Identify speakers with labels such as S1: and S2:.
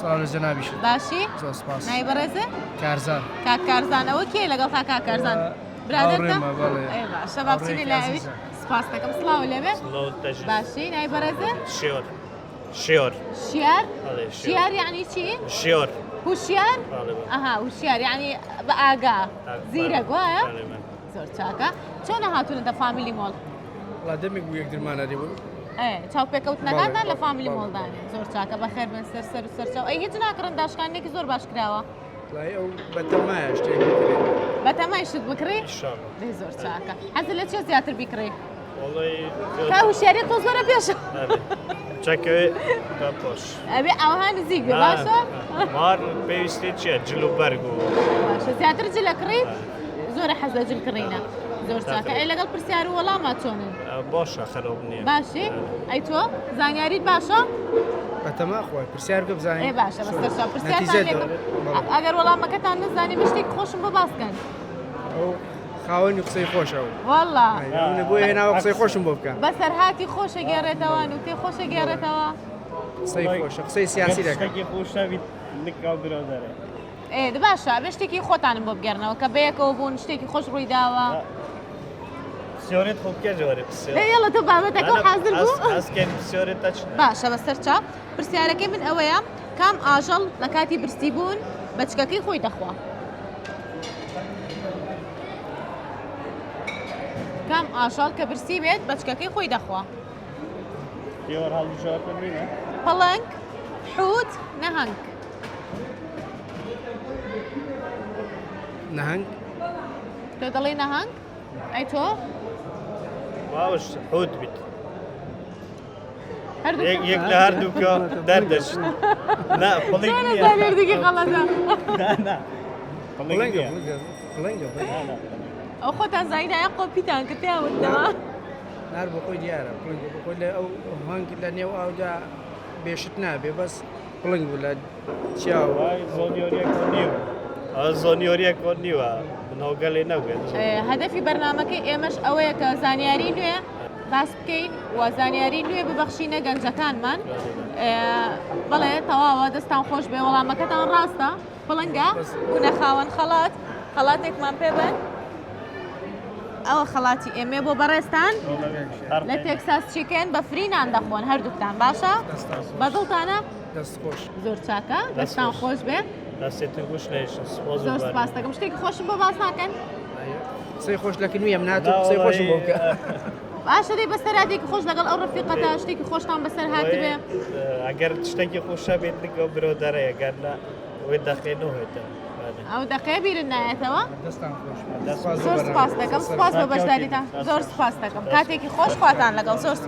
S1: سڵاو لە جەنابیش
S2: باشی
S1: زۆر سپاس
S2: نای بەڕێزە
S1: کارزان
S2: کاک کارزانەوە کێ لەگەڵ تا کاک کارزان برادەرتە
S1: هاوڕێمە، بەڵێ.
S2: ئەی باشە با بچینە لایەویش سپاس دەکەم سڵاو لێبێ باشی نای بەڕێزە
S3: شیۆر شیۆر
S2: شیار
S3: بەڵێ
S2: شیار یعنی چی
S3: شیۆر
S2: هوشیار ئەها هوشیار یعنی بە ئاگا زیرەک وایە زۆر چاکە چۆنە هاتوونەتە فامیلی مۆڵ
S1: وڵا دەمێک بوو یەک درمانەری بوو
S2: چاو پێکەوتنەکانتان لە
S1: بەڵێ،
S2: فامیلی
S1: بەڵێ.
S2: مۆڵدانی زۆر چاکە بەخێر بن سەر سەرچاو ئەی هیچ ناکڕن داشکانێکی زۆر باش کراوە
S1: وڵای ئەو بەتەمایە شتێک بکرێت
S2: بەتەمای شت بکڕی
S3: ئینشاڵڵا
S2: دەی زۆر چاکە حەزت لە چێ زیاتر بیکڕی
S3: وەڵی
S2: کا هوشیاری تۆز وەرە پێشە
S3: چەکەوێ بە پۆش
S2: ئەبێ ئەوها نزیک بێ باشە
S3: مار پێویستی چییە جل و بەرگ و
S2: باشە زیاتر جلە کڕیت زۆرە حەز لە جل کڕینە زۆر چاکە ئەی لەگەڵ پرسیار و وەڵامە چۆنن
S3: باشە خەراب نییە
S2: باشی ئەی تۆ زانیاریت باشە
S1: بەتەما خۆی پرسیار بکە بزانین
S2: ئێ باشە بەسەرچاو پرسیارتان
S1: نەتیجە
S2: لێ
S1: دەڵێ.
S2: ئەگەر وەڵامەکەتان نزانی بە شتێکی خۆشم بۆ باسکەن
S1: ئەو خاوەنی قسەی خۆشەوە
S2: والله
S1: بۆ هێناوە قسەی خۆشم بۆ بکە
S2: بەسەرهاتی خۆشە گێڕێتەوە و تێ خۆشە گێڕێتەوە
S1: قسەی خۆشە قسەی سیاسی دەکەم
S4: شتێکی خۆش ناویت نکاو برادەرە
S2: ئێ باشە بێ شتێکی خۆتانم بۆ بگەڕنەوە کە بەیەکەوە بوون شتێکی خۆش ڕووی داوە
S3: پسیۆرێت خۆ بکە جوارێ پسیۆر
S2: یڵە تۆ بابەتەکە حاضر بوو
S3: ئەسکەن پسیۆرێت تا چ
S2: باشە بەسەر چا پرسیارەکەی من ئەوەیە کام ئاژەڵ لە کاتی برسی بوون بەچکەکەی خۆی دەخوا کام ئاژەڵ کە برسی بێت بەچکەکەی خۆی دەخوا
S4: پێوە هەڵبژارتە بینە
S2: پەڵەنگ حوت نەهەنگ
S1: نەهەنگ
S2: تۆ دەڵێ نەهەنگ ئەی تۆ
S3: باوش حوت بیت
S2: هەردوو
S3: یەک لە هەردووکە دەردەچن نا پڵێک نییە
S2: زانێردێکی غەڵەتە
S1: بڵێنگە
S4: نییە
S1: بڵێنگە
S2: ئەو خۆتان زانینایە قۆپیتان کە تیاوتەوە
S1: نار بۆ خۆی دیارە بڵێنگە بۆ خۆی لە ئەو هەنگ لە نێو ئاودا بێشت نابێ بەس بڵنگ بوو لە چیاوە
S4: وای زۆنیۆریەک نییە
S3: زۆنیۆریەک نیوە بنەوەگەڵێ نەبێت
S2: هەدەفی بەرنامەکەی ئێمەش ئەوەیە کە زانیاری نوێ باس بکەین و زانیاری نوێ ببەخشینە گەنجەکانمان بەڵێ تەواوە دەستان خۆش بێ وەڵامەکەتان ڕاستە بڵنگە بوونە خاوەن خەڵات خەڵاتێکمان پێ بن ئەوە خەڵاتی ئێمێ بۆ بەڕێستان لە تێکساس چیکن بە فرینان دەخۆن هەردووکتان باشە بەدڵتانە
S1: دەست خۆش
S2: زۆر چاکە دەستان خۆش بێ
S3: دەستێتن گوش نێشن
S2: زۆر سپاس دەکەم شتێکی خۆشم بۆ باس ناکەن
S1: قسەی خۆش لەکن ویم ناتۆ قسەی خۆشم بۆ بکە
S2: باشە دەی بەسەراتێکی خۆش لەگەڵ ئەو ڕفیقەتە شتێکی خۆشتان بەسەر هاتی بێ
S3: ئەگەر شتێکی خۆشە بێت نگە برۆدەرەیە گەرنا وێ دەخێنەوەێتە
S2: ئەو دەقەیە بیرن نایەتەوە
S1: دەستان خۆش
S2: زۆر سپاس دەکەم سپاس بە بەشداریتان زۆر سپاس دەکەم کاتێکی خۆش خواتان لەگەڵ زۆر